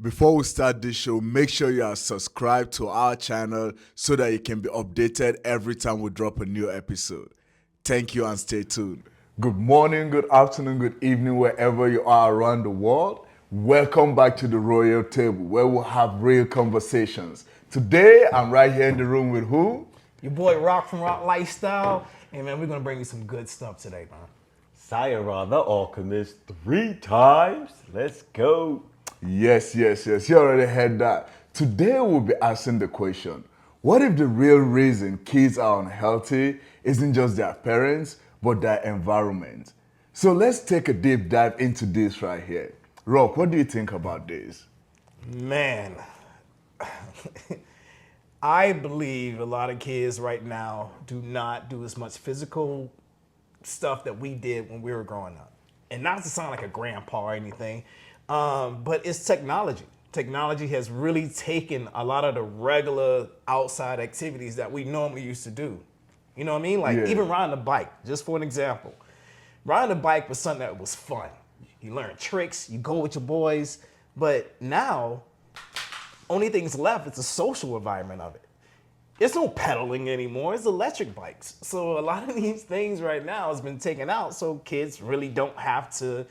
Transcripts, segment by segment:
Before we start this show, make sure you are subscribed to our channel so that you can be updated every time we drop a new episode. Thank you and stay tuned. Good morning, good afternoon, good evening, wherever you are around the world. Welcome back to the Royal Table, where we'll have real conversations. Today, I'm right here in the room with who? Your boy Rock from Rock Lifestyle. Hey man, we're gonna bring you some good stuff today, man. Sayonara, the Alchemist, 3 times. Let's go. Yes. You already heard that. Today we'll be asking the question, what if the real reason kids are unhealthy isn't just their parents, but their environment? So let's take a deep dive into this right here. Rock, what do you think about this? Man, I believe a lot of kids right now do not do as much physical stuff that we did when we were growing up. And not to sound like a grandpa or anything, but it's technology. Technology has really taken a lot of the regular outside activities that we normally used to do. You know what I mean? Like even riding a bike, just for an example. Riding a bike was something that was fun. You learn tricks, you go with your boys, but now, only things left is the social environment of it. There's no pedaling anymore, it's electric bikes. So a lot of these things right now has been taken out, so kids really don't have to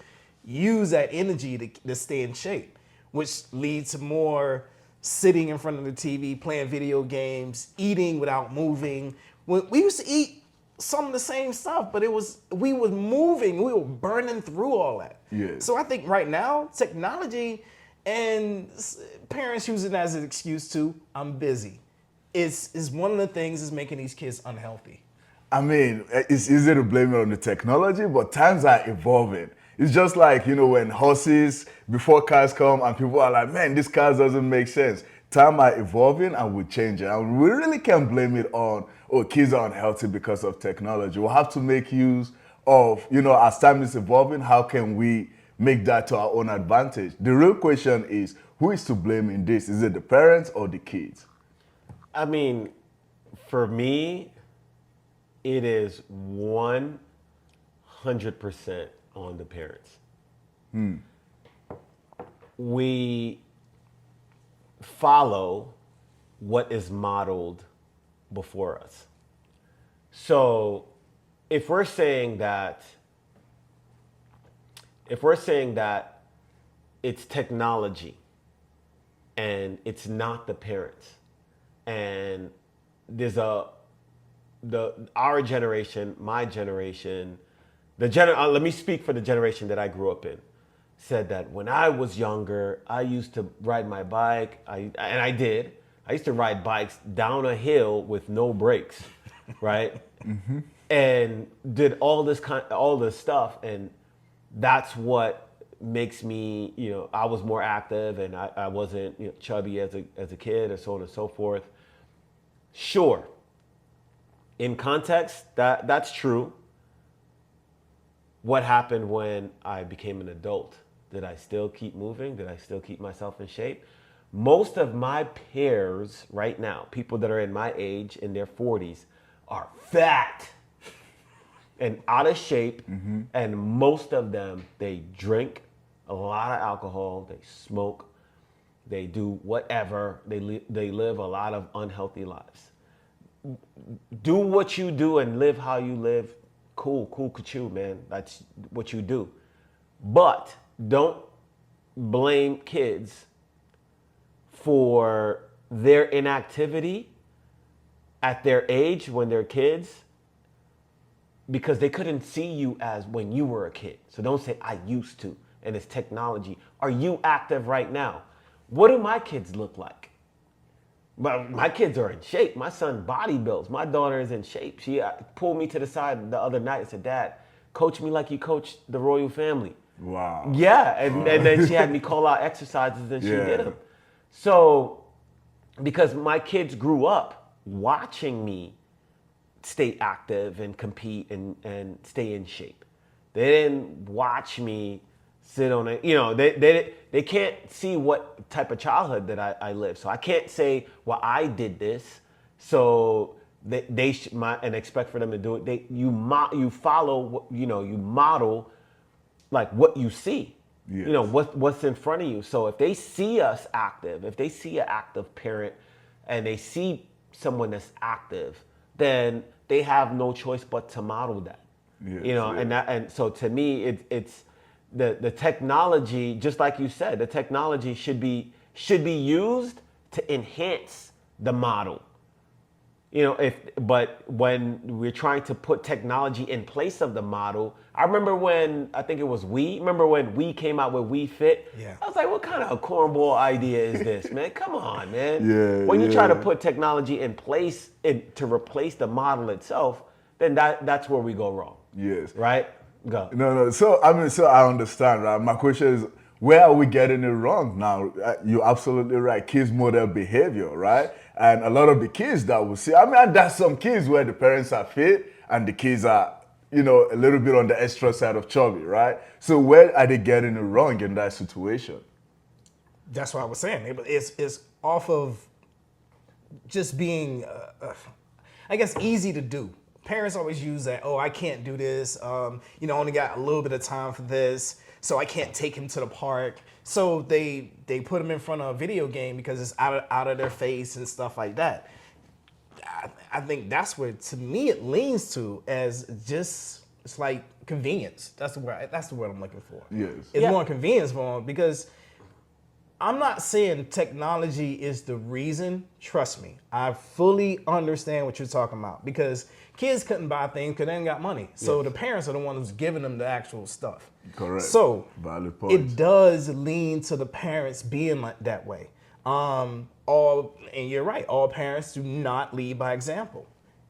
use that energy to stay in shape, which leads to more sitting in front of the TV, playing video games, eating without moving. When we used to eat some of the same stuff, but we were moving, we were burning through all that. Yeah. So I think right now, technology and parents use it as an excuse to, I'm busy. Is one of the things that's making these kids unhealthy. I mean, it's easy to blame it on the technology, but times are evolving. It's just like, when horses, before cars come and people are like, man, this car doesn't make sense. Time are evolving and we change it. And we really can't blame it on, kids are unhealthy because of technology. We'll have to make use of, as time is evolving, how can we make that to our own advantage? The real question is, who is to blame in this? Is it the parents or the kids? I mean, for me, it is 100% on the parents. We follow what is modeled before us. So if we're saying that it's technology and it's not the parents, and there's our generation, my generation, let me speak for the generation that I grew up in, said that when I was younger, I used to ride my bike, I used to ride bikes down a hill with no brakes, right? Mm-hmm. And did all this stuff, and that's what makes me, I was more active and I wasn't chubby as a kid or so on and so forth. Sure, in context, that's true. What happened when I became an adult? Did I still keep moving? Did I still keep myself in shape? Most of my peers right now, people that are in my age, in their 40s, are fat and out of shape. Mm-hmm. And most of them, they drink a lot of alcohol, they smoke, they do whatever, they live a lot of unhealthy lives. Do what you do and live how you live. Cool you, man. That's what you do. But don't blame kids for their inactivity at their age when they're kids, because they couldn't see you as when you were a kid. So don't say, I used to, and it's technology. Are you active right now? What do my kids look like? But my kids are in shape. My son body builds. My daughter is in shape. She pulled me to the side the other night and said, Dad, coach me like you coach the royal family. Wow. Yeah, and then she had me call out exercises and she did them. So, because my kids grew up watching me stay active and compete and stay in shape. They didn't watch me sit on it. They can't see what type of childhood that I lived. So I can't say, well, I did this, so and expect for them to do it. You follow, you model like what you see. Yes. You know, what's in front of you. So if they see us active, if they see an active parent and they see someone that's active, then they have no choice but to model that. Yes, You know, yes. and so to me, it's the technology, just like you said, the technology should be used to enhance the model. You know, but when we're trying to put technology in place of the model, I remember when, I think it was remember when we came out with We Fit? Yeah. I was like, what kind of a cornball idea is this, man? Come on, man. Yeah, When you try to yeah. put technology in place to replace the model itself, then that's where we go wrong. Yes. Right? Go. No, no. So I mean, so I understand, right? My question is, where are we getting it wrong now? You're absolutely right. Kids model behavior, right? And a lot of the kids that we see, I mean, there's some kids where the parents are fit and the kids are, you know, a little bit on the extra side of chubby, right? So where are they getting it wrong in that situation? That's what I was saying. It's off of just being, I guess, easy to do. Parents always use that. Oh, I can't do this. You know, only got a little bit of time for this, so I can't take him to the park. So they put him in front of a video game because it's out of their face and stuff like that. I think that's where, to me, it leans to as just, it's like convenience. That's the word I'm looking for. Yes. It's Yeah. more convenience for them because I'm not saying technology is the reason. Trust me, I fully understand what you're talking about because kids couldn't buy things because they ain't got money. So Yes. the parents are the ones who's giving them the actual stuff. Correct. So Valid point. it does lean to the parents being like that way. And you're right, all parents do not lead by example.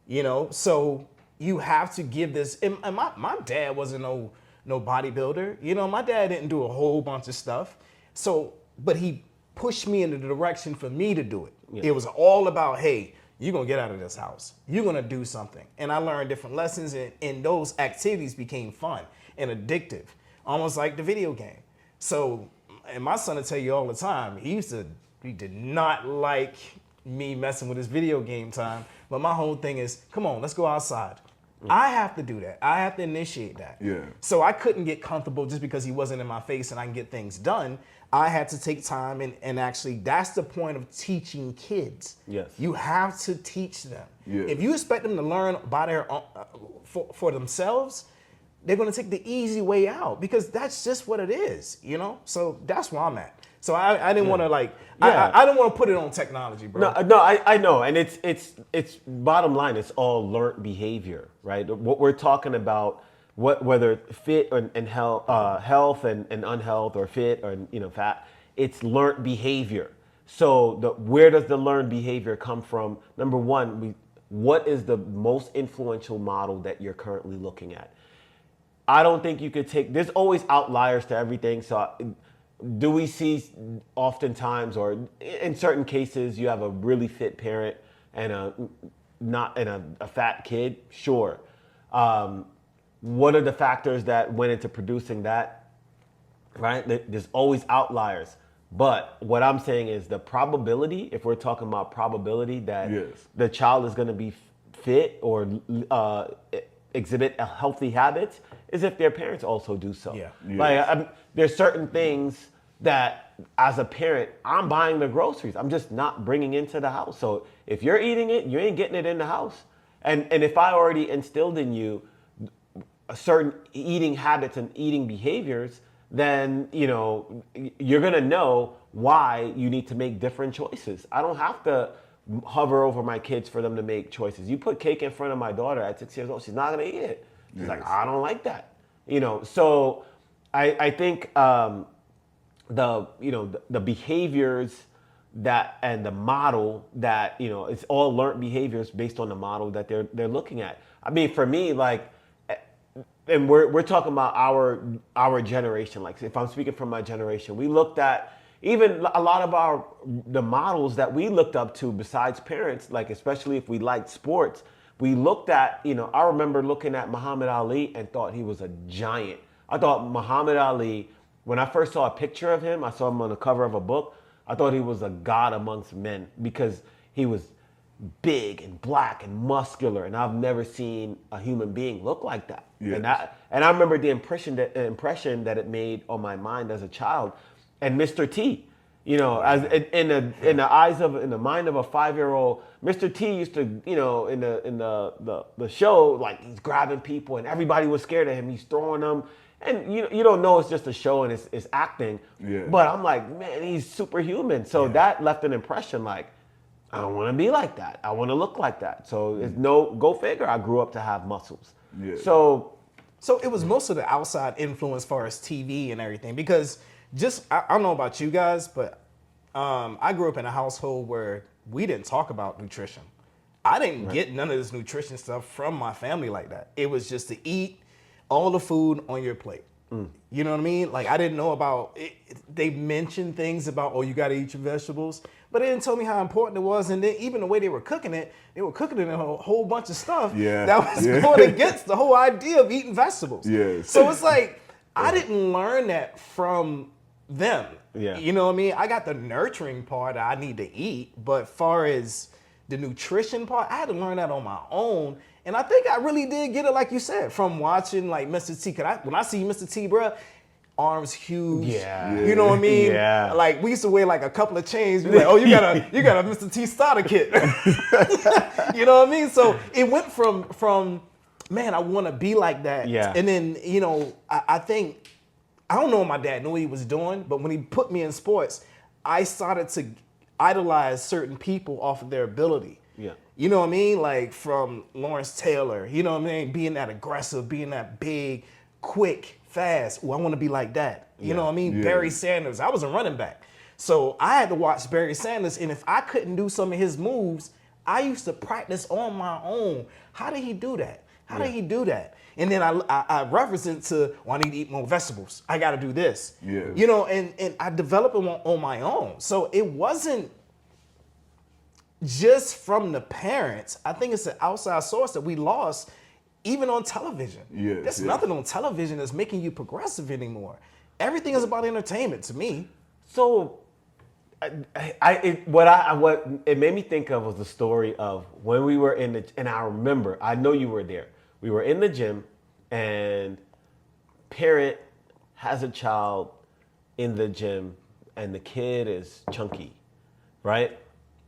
You know, so you have to give this. And my dad wasn't no bodybuilder. You know, my dad didn't do a whole bunch of stuff. So, but he pushed me in the direction for me to do it. Yeah. It was all about, hey, you're gonna get out of this house. You're gonna do something. And I learned different lessons, and those activities became fun and addictive, almost like the video game. So, and my son will tell you all the time, he did not like me messing with his video game time. But my whole thing is, come on, let's go outside. I have to do that. I have to initiate that. Yeah. So I couldn't get comfortable just because he wasn't in my face and I can get things done. I had to take time and actually, that's the point of teaching kids. Yes. You have to teach them. Yeah. If you expect them to learn by their own, for themselves, they're going to take the easy way out because that's just what it is, you know? So that's where I'm at. So I didn't want to Yeah. I didn't want to put it on technology, bro. No, I know, and it's bottom line. It's all learned behavior, right? What we're talking about, whether fit and health and unhealth, or fit or fat, it's learned behavior. So where does the learned behavior come from? Number one, what is the most influential model that you're currently looking at? I don't think you could take. There's always outliers to everything. So, do we see oftentimes, or in certain cases, you have a really fit parent and a fat kid? Sure. What are the factors that went into producing that? Right? There's always outliers. But what I'm saying is the probability, if we're talking about probability that Yes. the child is going to be fit or exhibit healthy habits, is if their parents also do so. Yeah. Yes. Like there's certain things that as a parent, I'm buying the groceries. I'm just not bringing into the house. So if you're eating it, you ain't getting it in the house. And if I already instilled in you a certain eating habits and eating behaviors, then you're gonna know why you need to make different choices. I don't have to hover over my kids for them to make choices. You put cake in front of my daughter at 6 years old, she's not gonna eat it. She's like, I don't like that. So I think the behaviors that and the model that it's all learned behaviors based on the model that they're looking at. I mean, for me, like, and we're talking about our generation. Like, if I'm speaking from my generation, we looked at even a lot of the models that we looked up to besides parents, like especially if we liked sports, we looked at, I remember looking at Muhammad Ali and thought he was a giant. I thought Muhammad Ali, when I first saw a picture of him, I saw him on the cover of a book, I thought he was a god amongst men because he was big and black and muscular, and I've never seen a human being look like that. Yes. And I remember the impression that it made on my mind as a child. And Mr. T, as in the mind of a 5-year-old, Mr. T used to, in the show, like he's grabbing people and everybody was scared of him. He's throwing them. And you don't know it's just a show and it's acting. Yeah. But I'm like, man, he's superhuman. So that left an impression like, I don't want to be like that. I want to look like that. So it's go figure. I grew up to have muscles. Yeah. So it was most of the outside influence as far as TV and everything, because I don't know about you guys, but I grew up in a household where we didn't talk about nutrition. I didn't get none of this nutrition stuff from my family like that. It was just to eat all the food on your plate. You know what I mean? Like, I didn't know about it. They mentioned things about, oh, you got to eat your vegetables, but they didn't tell me how important it was. And then even the way they were cooking it in a whole bunch of stuff that was going against the whole idea of eating vegetables. Yes. So it's like, I didn't learn that from them. Yeah. You know what I mean? I got the nurturing part that I need to eat, but far as the nutrition part, I had to learn that on my own. And I think I really did get it, like you said, from watching like Mr. T. When I see Mr. T, bro, arms huge. Yeah. You know what I mean? Yeah. Like, we used to wear like a couple of chains. Be like, oh, you got a Mr. T starter kit. You know what I mean? So it went from man, I want to be like that. Yeah. And then, I think, I don't know what my dad knew what he was doing, but when he put me in sports, I started to idolize certain people off of their ability. Yeah. You know what I mean? Like from Lawrence Taylor, you know what I mean? Being that aggressive, being that big, quick, fast. Oh, I want to be like that. You know what I mean? Yeah. Barry Sanders. I was a running back. So I had to watch Barry Sanders, and if I couldn't do some of his moves, I used to practice on my own. How did he do that? How did he do that? And then I reference it to, I need to eat more vegetables. I got to do this. Yeah. And I developed it on my own. So it wasn't just from the parents. I think it's an outside source that we lost, even on television. Yes, There's yes. nothing on television that's making you progressive anymore. Everything is about entertainment to me. So, what it made me think of was the story of when we were and I remember, I know you were there. We were in the gym, and parent has a child in the gym, and the kid is chunky, right?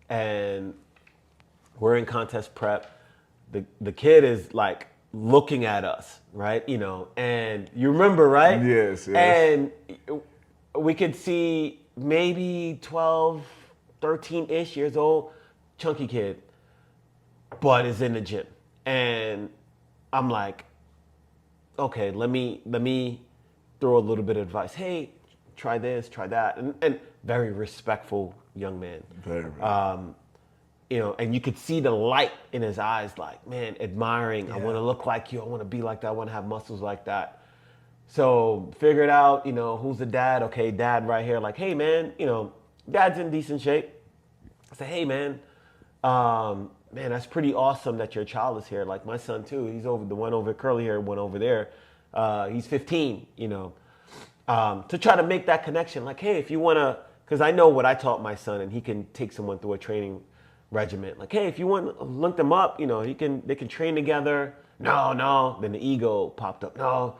And we're in contest prep. The kid is like looking at us, right? And you remember, right? Yes, yes. And we could see maybe 12, 13-ish years old, chunky kid, but is in the gym. And I'm like, okay, let me throw a little bit of advice. Hey, try this, try that. And very respectful young man. Very. And you could see the light in his eyes, like, man, admiring. I want to look like you. I want to be like that. I want to have muscles like that. So figured out, who's the dad? Okay, dad right here. Like, hey, man, dad's in decent shape. I said, hey, man, that's pretty awesome that your child is here. Like my son too. He's the one over curly hair, one over there. He's 15. To try to make that connection. Like, hey, if you want to, because I know what I taught my son, and he can take someone through a training regimen. Like, hey, if you want to link them up, they can train together. No. Then the ego popped up. No.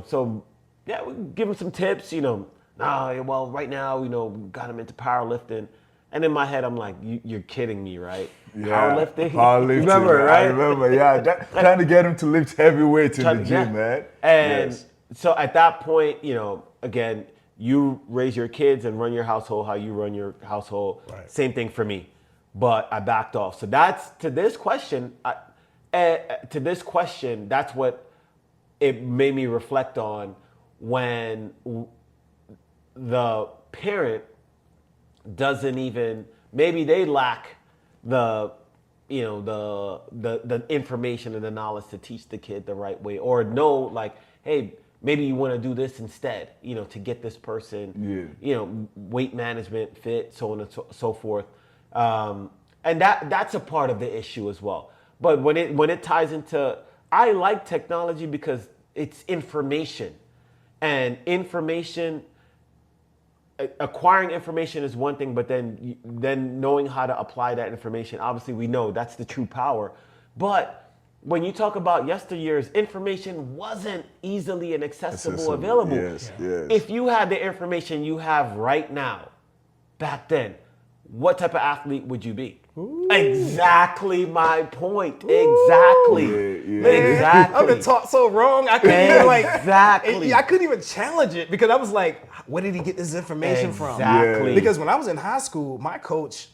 So yeah, we give him some tips. Well, right now, got him into powerlifting. And in my head, I'm like, you're kidding me, right? Yeah, Powerlifting? Powerlifting. Remember, man. right? I remember, yeah. Trying to get him to lift heavy weights in the gym, man. And Yes. so at that point, again, you raise your kids and run your household how you run your household. Right. Same thing for me. But I backed off. So that's, to this question, that's what it made me reflect on when the parent doesn't even, maybe they lack the information and the knowledge to teach the kid the right way, or know, like, hey, maybe you want to do this instead, to get this person, weight management, fit, so on and so forth. And that's a part of the issue as well. But when it ties into, I like technology because it's information, and information acquiring information is one thing, but then knowing how to apply that information, obviously we know that's the true power. But when you talk about yesteryear's, information wasn't easily and accessible, available. Yes, yes. If you had the information you have right now, back then, what type of athlete would you be? Ooh. Exactly my point. Exactly. Yeah. Exactly. I've been taught so wrong. I couldn't even Exactly. I couldn't even challenge it because I was like, where did he get this information from? Exactly. Because when I was in high school, my coach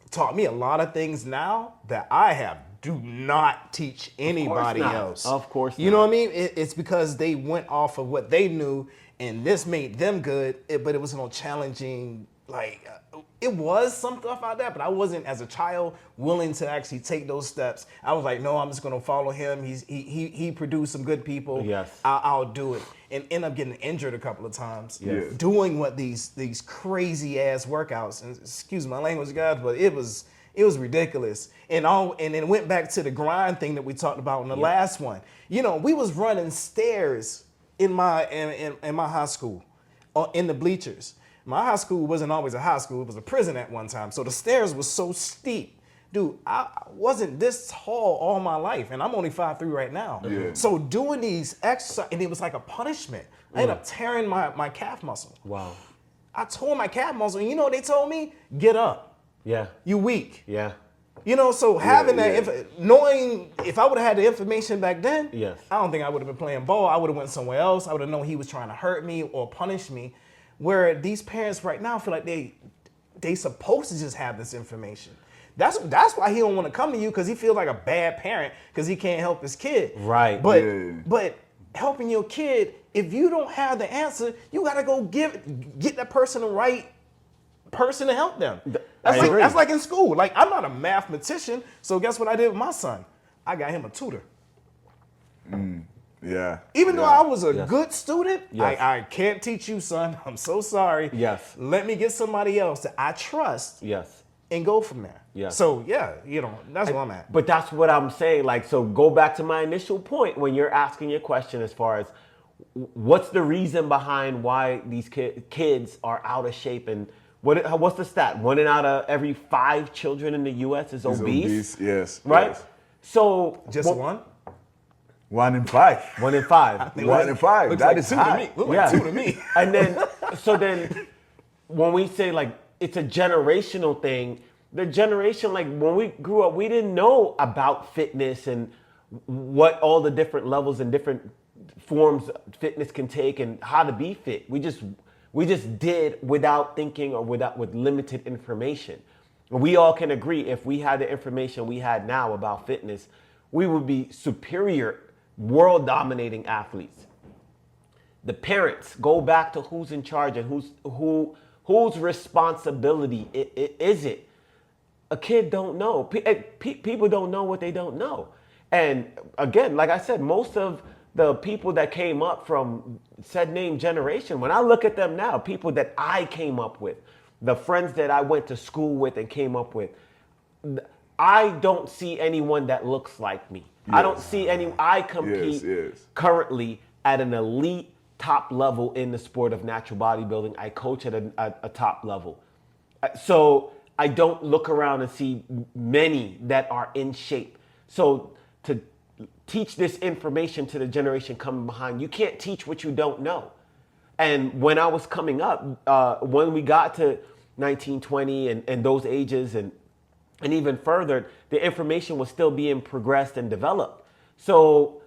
taught me a lot of things now that I do not teach anybody else. Of course not. You know what I mean? It's because they went off of what they knew, and this made them good, but it was no challenging, it was some stuff out there, but I wasn't, as a child, willing to actually take those steps. I was like, no, I'm just going to follow him. He produced some good people. Yes. I'll do it. And end up getting injured a couple of times. Yes. Doing these crazy ass workouts. And excuse my language, guys, but it was ridiculous. And then went back to the grind thing that we talked about in the last one. You know, we was running stairs in my high school, in the bleachers. My high school wasn't always a high school, it was a prison at one time. So the stairs was so steep. Dude, I wasn't this tall all my life, and I'm only 5'3" right now. Yeah. So doing these exercises, and it was like a punishment. I ended up tearing my calf muscle. Wow. I tore my calf muscle, and you know what they told me? Get up. Yeah. You weak. Yeah. You know, so having knowing if I would have had the information back then, Yes. I don't think I would have been playing ball. I would have went somewhere else. I would have known he was trying to hurt me or punish me. Where these parents right now feel like they supposed to just have this information. That's why he don't want to come to you, because he feels like a bad parent because he can't help his kid. Right. But helping your kid, if you don't have the answer, you gotta go get that person the right person to help them. That's like in school. Like, I'm not a mathematician, so guess what I did with my son? I got him a tutor. Yeah. Even though I was a good student, Yes. I can't teach you, son. I'm so sorry. Yes. Let me get somebody else that I trust Yes. and go from there. Yes. So, yeah, that's where I'm at. But that's what I'm saying. Like, so go back to my initial point when you're asking your question as far as what's the reason behind why these kids are out of shape, and what's the stat? 1 out of every 5 children in the U.S. is obese. Yes. Right? Yes. So Just one? 1 in 5. 1 in 5. 1 in 5. Looks That like is 2 high. to me. Look like 2 to me. And then when we say like it's a generational thing, the generation, like when we grew up, we didn't know about fitness and what all the different levels and different forms fitness can take and how to be fit. We just did without thinking or with limited information. We all can agree if we had the information we had now about fitness, we would be superior, world dominating athletes. The parents, go back to who's in charge and whose responsibility is it? A kid don't know. People don't know what they don't know. And again, like I said, most of the people that came up from said name generation, when I look at them now, people that I came up with, the friends that I went to school with and came up with, I don't see anyone that looks like me. Yes. I don't see I compete currently at an elite top level in the sport of natural bodybuilding. I coach at a top level. So I don't look around and see many that are in shape. So to teach this information to the generation coming behind, you can't teach what you don't know. And when I was coming up, when we got to 19, 20 and those ages and even further, the information was still being progressed and developed. So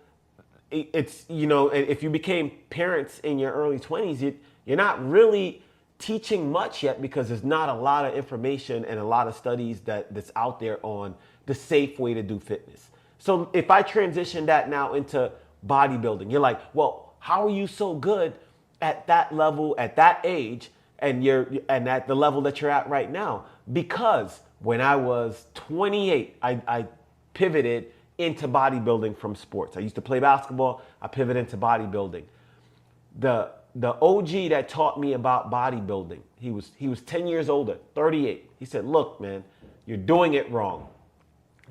it's, if you became parents in your early 20s, you're not really teaching much yet because there's not a lot of information and a lot of studies that's out there on the safe way to do fitness. So if I transition that now into bodybuilding, you're like, well, how are you so good at that level, at that age, and at the level that you're at right now? Because when I was 28, I pivoted into bodybuilding from sports. I used to play basketball. I pivoted into bodybuilding. The OG that taught me about bodybuilding, he was 10 years older, 38. He said, look, man, you're doing it wrong.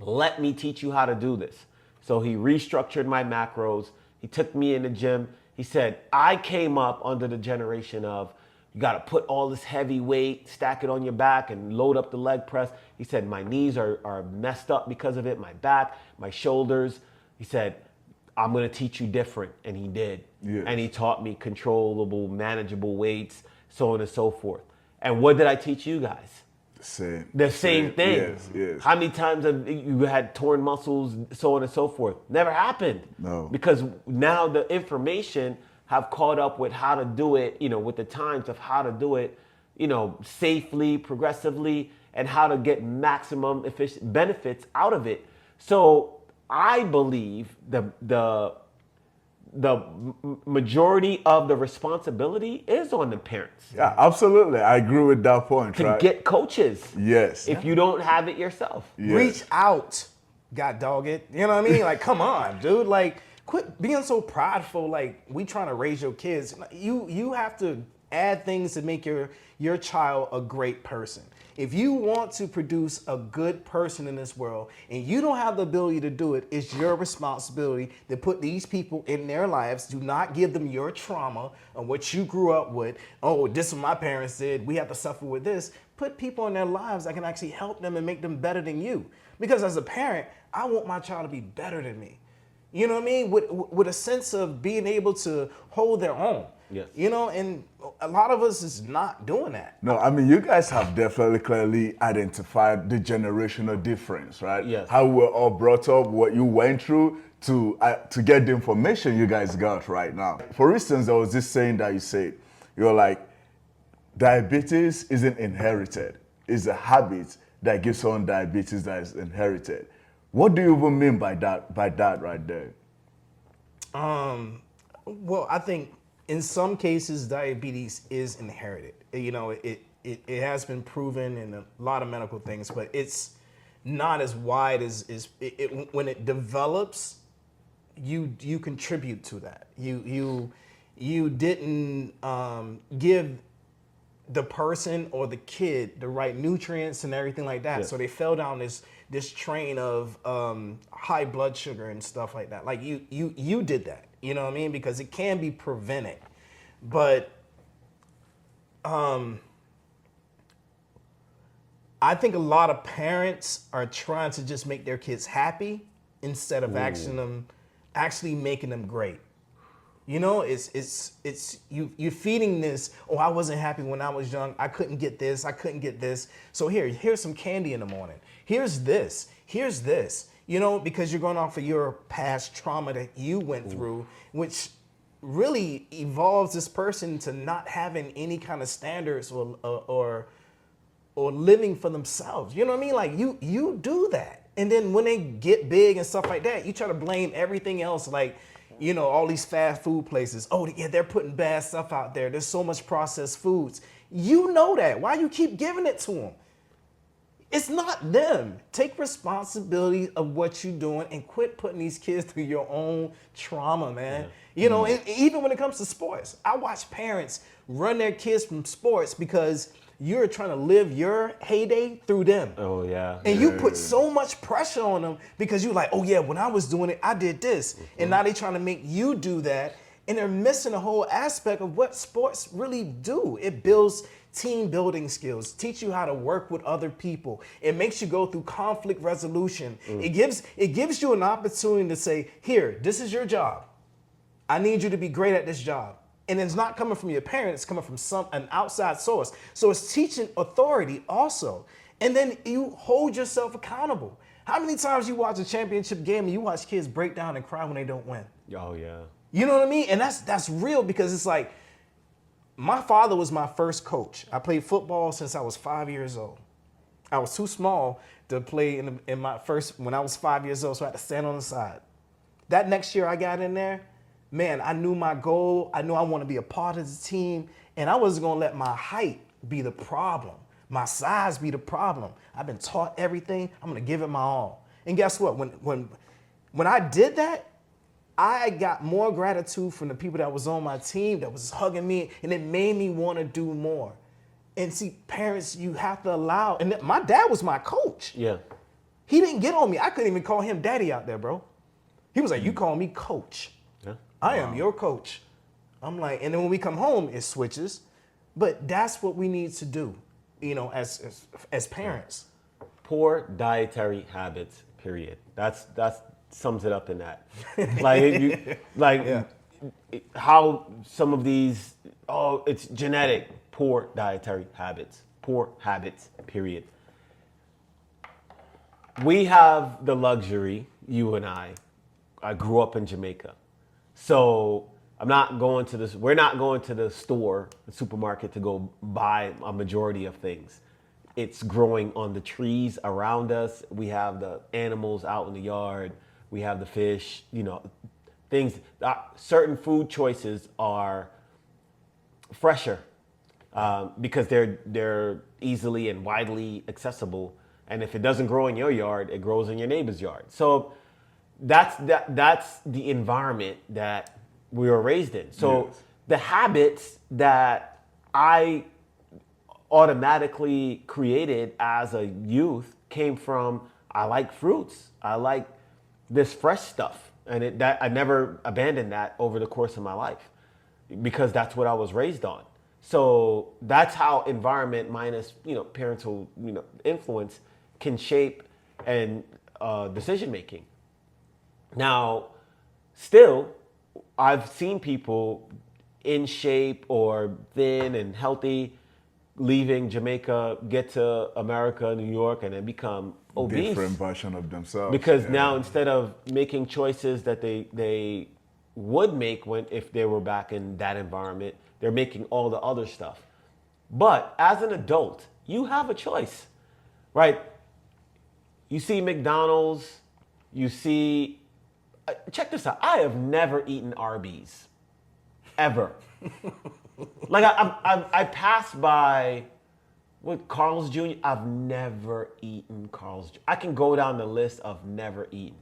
Let me teach you how to do this. So he restructured my macros. He took me in the gym. He said, I came up under the generation of you got to put all this heavy weight, stack it on your back, and load up the leg press. He said, my knees are messed up because of it, my back, my shoulders. He said, I'm going to teach you different. And he did. Yes. And he taught me controllable, manageable weights, so on and so forth. And what did I teach you guys? The same thing. Yes, yes. How many times have you had torn muscles, so on and so forth? Never happened. No. Because now the information have caught up with how to do it, with the times of how to do it, safely, progressively, and how to get maximum benefits out of it. So I believe the majority of the responsibility is on the parents. Yeah, absolutely. I agree with that point. To right? get coaches. Yes. If you don't have it yourself. Yes. Reach out, God dog it. You know what I mean? Like, come on, dude. Like, quit being so prideful. Like, we trying to raise your kids. You have to add things to make your child a great person. If you want to produce a good person in this world and you don't have the ability to do it, it's your responsibility to put these people in their lives. Do not give them your trauma and what you grew up with. Oh, this is what my parents did. We have to suffer with this. Put people in their lives that can actually help them and make them better than you. Because as a parent, I want my child to be better than me. You know what I mean? With a sense of being able to hold their own. Yes. And a lot of us is not doing that. No, I mean, you guys have definitely clearly identified the generational difference, right? Yes. How we're all brought up, what you went through to get the information you guys got right now. For instance, there was this saying that you said, you're like, diabetes isn't inherited. It's a habit that gives someone diabetes that is inherited. What do you even mean by that right there? Well, I think in some cases, diabetes is inherited. It has been proven in a lot of medical things, but it's not as wide as when it develops. You contribute to that. You didn't give the person or the kid the right nutrients and everything like that. Yes. So they fell down this train of high blood sugar and stuff like that. Like you did that, you know what I mean? Because it can be prevented. But I think a lot of parents are trying to just make their kids happy instead of actually making them great. It's you feeding this. Oh, I wasn't happy when I was young. I couldn't get this. I couldn't get this. So here's some candy in the morning. Here's this. Here's this. Because you're going off of your past trauma that you went through, which really evolves this person to not having any kind of standards or living for themselves. You know what I mean? Like you do that, and then when they get big and stuff like that, you try to blame everything else, like. All these fast food places. Oh, yeah, they're putting bad stuff out there. There's so much processed foods. You know that. Why you keep giving it to them? It's not them. Take responsibility of what you're doing and quit putting these kids through your own trauma, man. And even when it comes to sports, I watch parents run their kids from sports because you're trying to live your heyday through them. Oh, yeah. And you put so much pressure on them because you're like, oh, yeah, when I was doing it, I did this. And now they're trying to make you do that. And they're missing the whole aspect of what sports really do. It builds team building skills, teach you how to work with other people. It makes you go through conflict resolution. It gives you an opportunity to say, here, this is your job. I need you to be great at this job. And it's not coming from your parent, it's coming from an outside source. So it's teaching authority also. And then you hold yourself accountable. How many times you watch a championship game and you watch kids break down and cry when they don't win? Oh, yeah. You know what I mean? And that's real because it's like, my father was my first coach. I played football since I was 5 years old. I was too small to play in my first, when I was 5 years old, so I had to stand on the side. That next year I got in there, man, I knew my goal. I knew I wanted to be a part of the team, and I wasn't gonna let my height be the problem, my size be the problem. I've been taught everything. I'm gonna give it my all. And guess what? When I did that, I got more gratitude from the people that was on my team that was hugging me, and it made me want to do more. And see, parents, you have to allow. And my dad was my coach. Yeah. He didn't get on me. I couldn't even call him daddy out there, bro. He was like, you call me coach. Yeah. I am your coach. I'm like, and then when we come home, it switches. But that's what we need to do, as parents. Poor dietary habits. Period. That's sums it up in that. Like you, like Yeah. how some of these. Oh, it's genetic. Poor dietary habits. Poor habits. Period. We have the luxury, you and I grew up in Jamaica. So I'm not going to this, we're not going to the store, the supermarket to go buy a majority of things. It's growing on the trees around us. We have the animals out in the yard. We have the fish, things, certain food choices are fresher because they're easily and widely accessible. And if it doesn't grow in your yard, it grows in your neighbor's yard. So that's the environment that we were raised in. So Yes. the habits that I automatically created as a youth came from I like fruits. I like this fresh stuff, and that I never abandoned that over the course of my life because that's what I was raised on. So that's how environment minus parental influence can shape and decision making. Now, still, I've seen people in shape or thin and healthy leaving Jamaica, get to America, New York, and then become obese. Different version of themselves. Because yeah. now instead of making choices that they would make if they were back in that environment, they're making all the other stuff. But as an adult, you have a choice, right? You see McDonald's, you see, check this out. I have never eaten Arby's, ever. Like I passed by with Carl's Jr. I've never eaten Carl's Jr. I can go down the list of never eaten.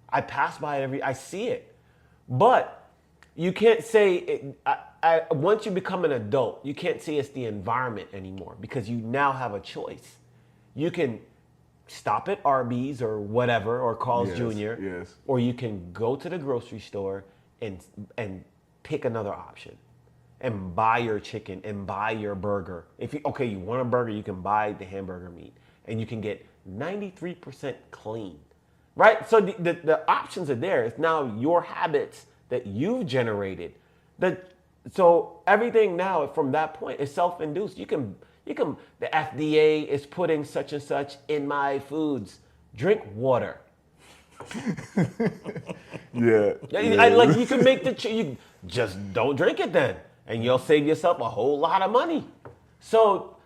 I pass by it I see it. But you can't say, once you become an adult, you can't say it's the environment anymore because you now have a choice. You can stop at Arby's or whatever, or Carl's Yes, Jr., yes. or you can go to the grocery store and pick another option and buy your chicken and buy your burger. If you want a burger, you can buy the hamburger meat and you can get 93% clean, right? So the options are there. It's now your habits that you've generated. So everything now from that point is self-induced. You can, the FDA is putting such and such in my foods. Drink water. Yeah. Like you can make you just don't drink it then, and you'll save yourself a whole lot of money. So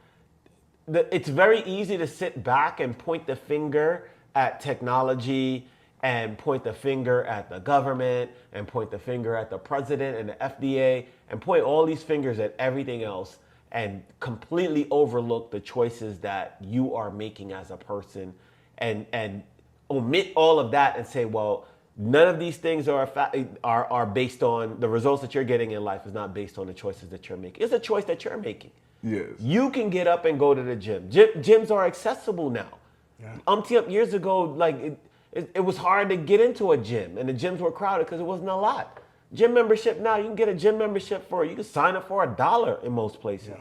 it's very easy to sit back and point the finger at technology and point the finger at the government and point the finger at the president and the FDA and point all these fingers at everything else and completely overlook the choices that you are making as a person and omit all of that and say, well, none of these things are based on the results that you're getting in life is not based on the choices that you're making. It's a choice that you're making. Yes. You can get up and go to the gym. Gyms are accessible now. Yeah. Years ago, like it was hard to get into a gym, and the gyms were crowded because it wasn't a lot. Gym membership now, you can get a gym membership you can sign up for $1 in most places. Yeah.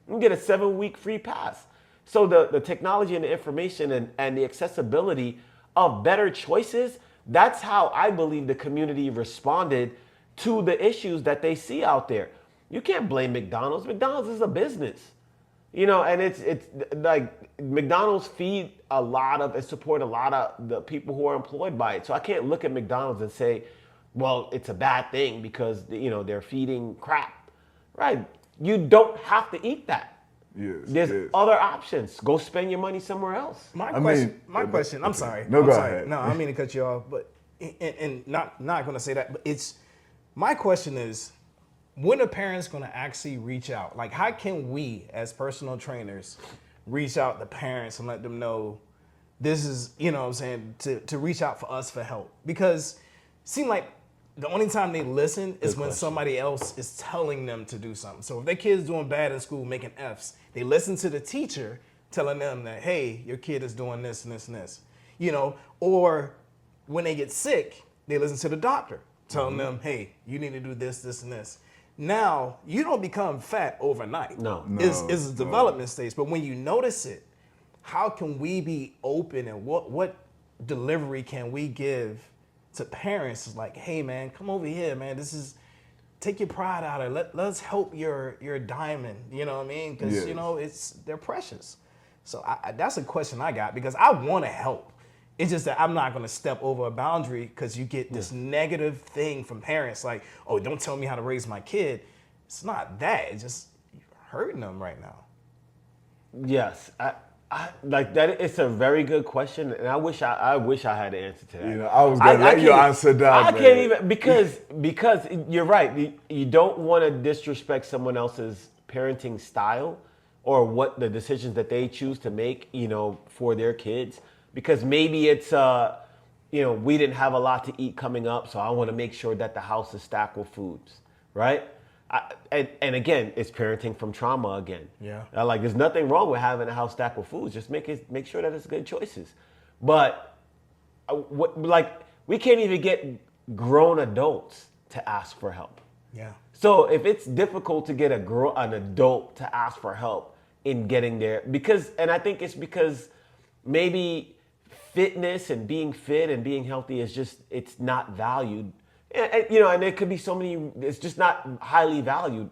You can get a 7-week free pass. So the technology and the information and the accessibility of better choices, that's how I believe the community responded to the issues that they see out there. You can't blame McDonald's. McDonald's is a business. And it's like McDonald's feed support a lot of the people who are employed by it. So I can't look at McDonald's and say, well, it's a bad thing because they're feeding crap, right? You don't have to eat that. Yes. There's other options. Go spend your money somewhere else. My question. I'm sorry. No, go sorry. ahead. No, I don't mean to cut you off, but and not going to say that. But my question is, when are parents going to actually reach out? Like, how can we, as personal trainers, reach out to parents and let them know this is, what I'm saying, to reach out for us for help? Because it seems like the only time they listen is when somebody else is telling them to do something. So if their kid's doing bad in school, making Fs, they listen to the teacher telling them that, hey, your kid is doing this and this and this. Or when they get sick, they listen to the doctor telling them, hey, you need to do this, this, and this. Now, you don't become fat overnight. No. It's a development stage. But when you notice it, how can we be open, and what delivery can we give to parents? It's like, hey man, come over here, man. This is, take your pride out of it. Let's help your diamond. You know what I mean? Because Yes. you know they're precious. So that's a question I got, because I want to help. It's just that I'm not going to step over a boundary, because you get this negative thing from parents like, oh, don't tell me how to raise my kid. It's not that. It's just you're hurting them right now. Yes, I like that. It's a very good question, and I wish I had the answer to that. You know, I was gonna let you can't- answer that. I man. can't even because you're right. You don't want to disrespect someone else's parenting style or what the decisions that they choose to make, you know, for their kids. Because maybe it's you know, we didn't have a lot to eat coming up, so I want to make sure that the house is stacked with foods, right? And again, it's parenting from trauma again. Yeah. Like there's nothing wrong with having a house stacked with foods. Just make sure that it's good choices. But like we can't even get grown adults to ask for help. Yeah. So if it's difficult to get an adult to ask for help in getting there, and I think it's because maybe fitness and being fit and being healthy is just, it's not valued. And, you know, and there could be so many, it's just not highly valued.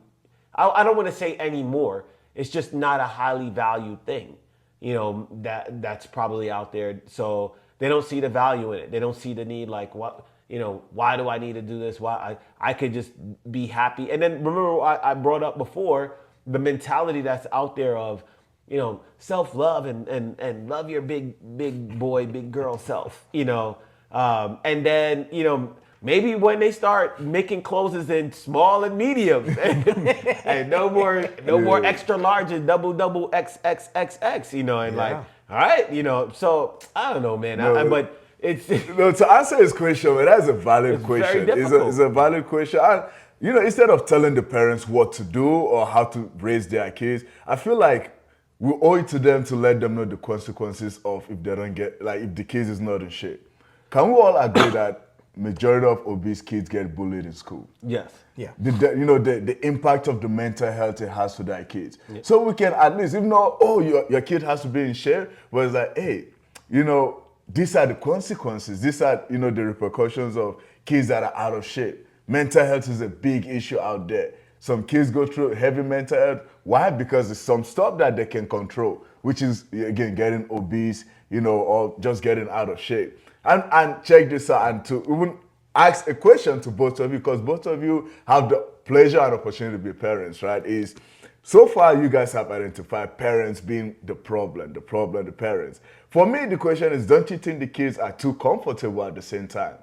I don't want to say anymore. It's just not a highly valued thing, you know, that's probably out there. So they don't see the value in it. They don't see the need, like, what, you know, why do I need to do this? Why I could just be happy. And then remember I brought up before the mentality that's out there of, you know, self-love and love your big boy, big girl self, you know. And then, you know, maybe when they start making clothes in small and medium and no more extra large and double XXXX, you know, and like, all right, you know, so I don't know, man. But it's No, to answer his question, man, that's a valid question. very difficult. It's a valid question. And, you know, instead of telling the parents what to do or how to raise their kids, I feel like we owe it to them to let them know the consequences of if they don't get, like, if the kids is not in shape. Can we all agree that majority of obese kids get bullied in school? yes. Yeah. You know, the impact of the mental health it has to their kids. So we can at least, even though, oh, your kid has to be in shape, but it's like, hey, you know, these are the consequences. These are, you know, the repercussions of kids that are out of shape. Mental health is a big issue out there. Some kids go through heavy mental health. Why? Because there's some stuff that they can control, which is, again, getting obese, you know, or just getting out of shape. And check this out, and to even ask a question to both of you, because both of you have the pleasure and opportunity to be parents, right? Is so far you guys have identified parents being the parents. For me, the question is, don't you think the kids are too comfortable at the same time?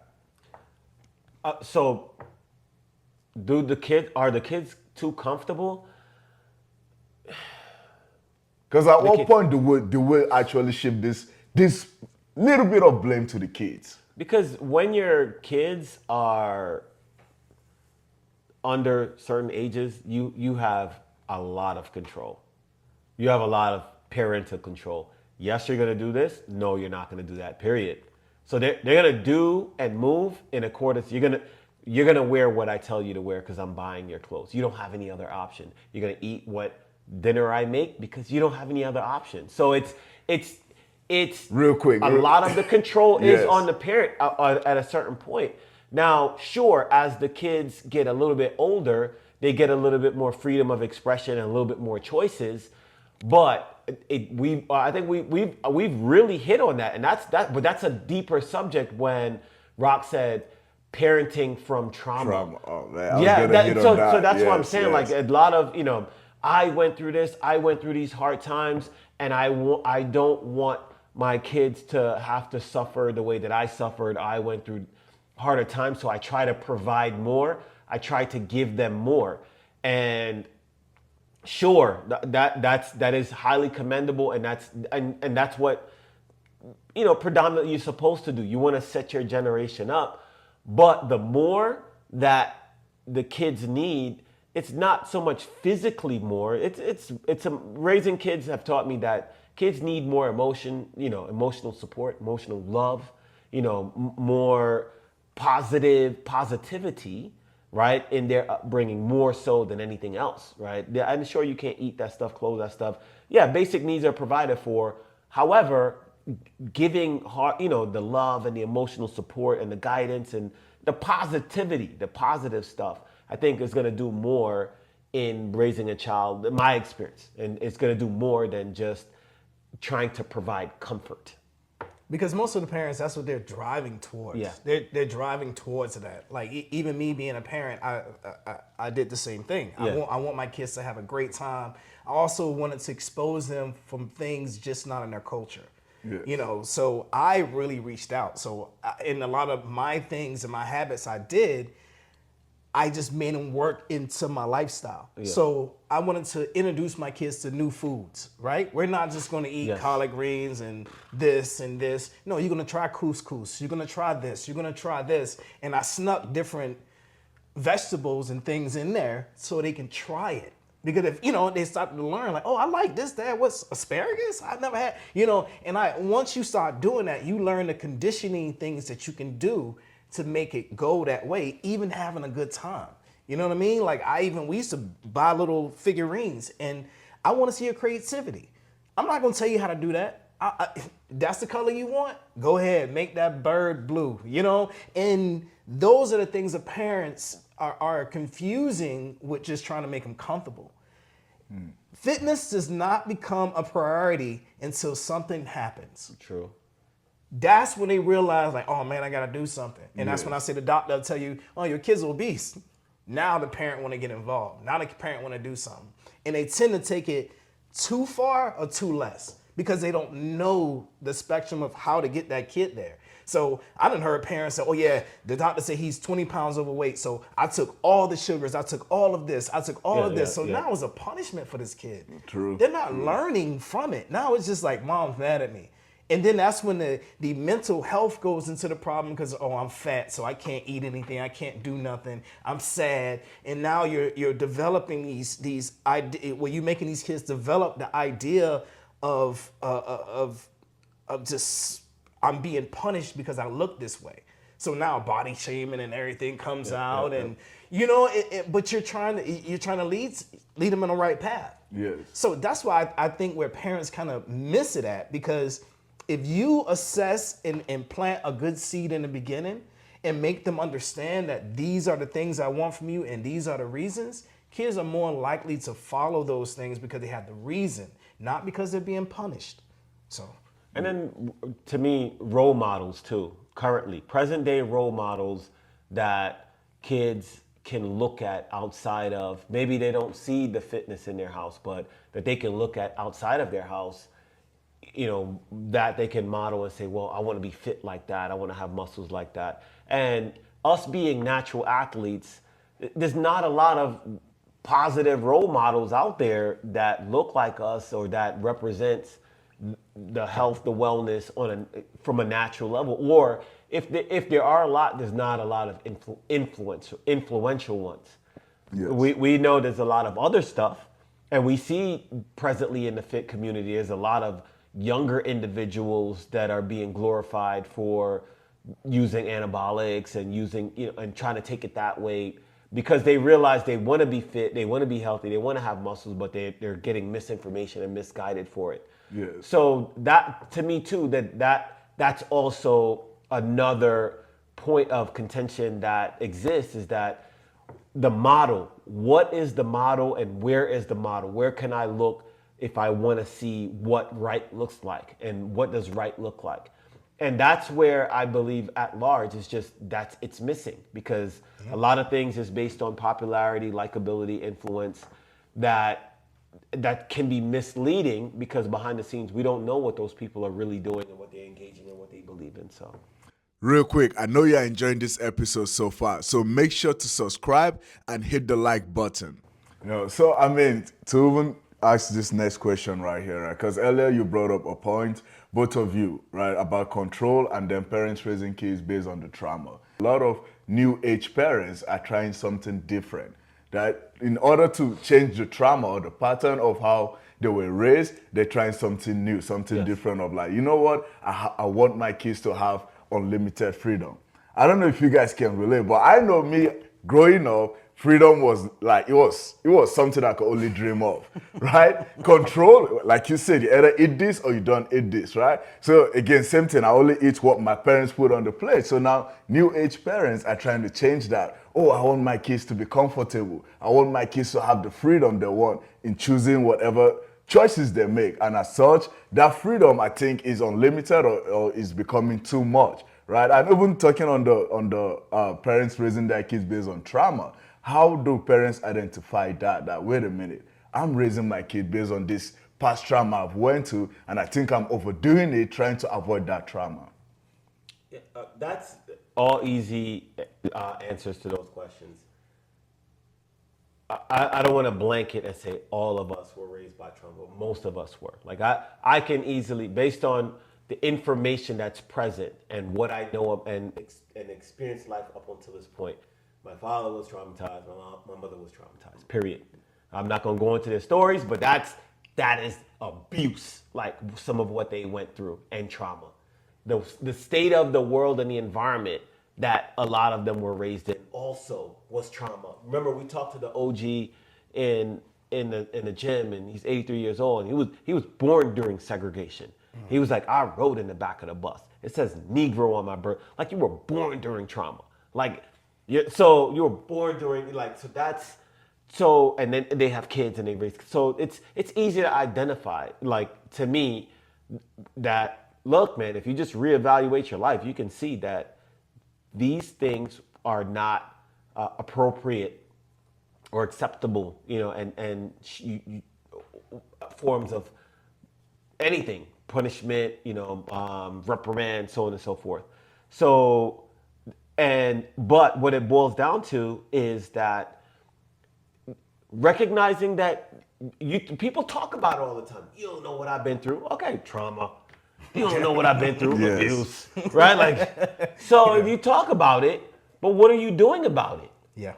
So are the kids too comfortable? Because at what point do we actually shift this little bit of blame to the kids? Because when your kids are under certain ages, you have a lot of control. You have a lot of parental control. Yes, you're gonna do this. No, you're not gonna do that. Period. So they're gonna do and move in accordance. You're gonna wear what I tell you to wear because I'm buying your clothes. You don't have any other option. You're gonna eat what dinner I make because you don't have any other option. So it's real quick. A lot of the control is Yes. on the parent at a certain point. Now, sure, as the kids get a little bit older, they get a little bit more freedom of expression and a little bit more choices. But I think we've really hit on that, and but that's a deeper subject when Rock said parenting from trauma. Oh man, I was gonna hit on that. So that's what I'm Yes, saying. yes. Like a lot of, you know, I went through this. I went through these hard times, and I don't want my kids to have to suffer the way that I suffered. I went through harder times, so I try to provide more. I try to give them more, and sure, that is highly commendable, and that's what, you know, predominantly you're supposed to do. You want to set your generation up, but the more that the kids need, it's not so much physically more. Raising kids have taught me that kids need more emotion, you know, emotional support, emotional love, you know, more positivity, right, in their upbringing more so than anything else, right? I'm sure you can't eat that stuff, clothe that stuff. Yeah, basic needs are provided for. However, giving the love and the emotional support and the guidance and the positivity, the positive stuff, I think is going to do more in raising a child, in my experience, and it's going to do more than just trying to provide comfort. Because most of the parents, that's what they're driving towards. Yeah. They're driving towards that. Like even me being a parent, I did the same thing. Yeah. I want my kids to have a great time. I also wanted to expose them from things just not in their culture. Yes. You know, so I really reached out. So in a lot of my things and my habits I just made them work into my lifestyle. Yeah. So I wanted to introduce my kids to new foods, right? We're not just going to eat Yes. collard greens and this and this. No, you're going to try couscous. You're going to try this. You're going to try this. And I snuck different vegetables and things in there so they can try it. Because if, they start to learn like, oh, I like this, that, what's asparagus? I've never had, and once you start doing that, you learn the conditioning things that you can do to make it go that way, even having a good time. You know what I mean? Like we used to buy little figurines and I want to see your creativity. I'm not going to tell you how to do that. That's the color you want? Go ahead, make that bird blue, And those are the things that parents are confusing with just trying to make them comfortable. Fitness does not become a priority until something happens. True. That's when they realize, like, oh man, I gotta do something. And that's Yes. when I say the doctor will tell you, oh, your kid's obese. Now the parent wanna get involved. Now the parent wanna do something. And they tend to take it too far or too less because they don't know the spectrum of how to get that kid there. So I done heard parents say, oh yeah, the doctor said he's 20 pounds overweight. So I took all the sugars, I took all of this, I took all of this. So now it's a punishment for this kid. True. They're not learning from it. Now it's just like, mom's mad at me. And then that's when the mental health goes into the problem because, oh, I'm fat, so I can't eat anything. I can't do nothing. I'm sad. And now you're developing these ideas, where you're making these kids develop the idea of just, I'm being punished because I look this way. So now body shaming and everything comes out. And, but you're trying to lead them in the right path. Yes. So that's why I think where parents kind of miss it at, because if you assess and plant a good seed in the beginning and make them understand that these are the things I want from you and these are the reasons, kids are more likely to follow those things because they have the reason, not because they're being punished. So, And then to me, role models too, currently, present day role models that kids can look at outside of, maybe they don't see the fitness in their house, but that they can look at outside of their house, that they can model and say, well, I want to be fit like that. I want to have muscles like that. And us being natural athletes, there's not a lot of positive role models out there that look like us or that represents the health, the wellness from a natural level. Or if there are a lot, there's not a lot of influential ones. Yes. We know there's a lot of other stuff, and we see presently in the fit community, there's a lot of younger individuals that are being glorified for using anabolics and using, and trying to take it that way because they realize they want to be fit, they want to be healthy, they want to have muscles, but they're getting misinformation and misguided for it. Yes. So that, to me too, that's also another point of contention that exists, is that the model, what is the model and where is the model? Where can I look if I want to see what right looks like and what does right look like? And that's where I believe at large it's missing, because a lot of things is based on popularity, likability, influence that can be misleading, because behind the scenes we don't know what those people are really doing and what they're engaging in, what they believe in. So Real quick, I know you're enjoying this episode so far, so make sure to subscribe and hit the like button. So I mean, to even ask this next question right here, right? Because earlier you brought up a point, both of you, right, about control and then parents raising kids based on the trauma. A lot of new age parents are trying something different, that in order to change the trauma or the pattern of how they were raised, they're trying something new, something different of like, you know what, I want my kids to have unlimited freedom. I don't know if you guys can relate, but I know me growing up, freedom was like, it was something I could only dream of, right? Control, like you said, you either eat this or you don't eat this, right? So again, same thing, I only eat what my parents put on the plate. So now new age parents are trying to change that. Oh, I want my kids to be comfortable. I want my kids to have the freedom they want in choosing whatever choices they make. And as such, that freedom, I think, is unlimited or is becoming too much, right? And even talking on the parents raising their kids based on trauma, how do parents identify that wait a minute, I'm raising my kid based on this past trauma I've went to, and I think I'm overdoing it, trying to avoid that trauma? Yeah, that's all easy answers to those questions. I don't want to blanket and say all of us were raised by trauma. Most of us were. Like I can easily, based on the information that's present and what I know of and experienced life up until this point, my father was traumatized. My mother was traumatized. Period. I'm not going to go into their stories, but that is abuse. Like some of what they went through and trauma. The state of the world and the environment that a lot of them were raised in also was trauma. Remember, we talked to the OG in the gym, and he's 83 years old, and he was born during segregation. He was like, I rode in the back of the bus. It says Negro on my birth. Like you were born during trauma. Like so you were born during and then they have kids and they raise. So it's easy to identify. Like to me, that look, man, if you just reevaluate your life, you can see that these things are not appropriate or acceptable, forms of anything, punishment, reprimand, so on and so forth. So, but what it boils down to is that recognizing that people talk about it all the time. You don't know what I've been through. Okay, trauma. You don't know what I've been through. Yes. Abuse, right? Like, so if you talk about it, but what are you doing about it? Yeah.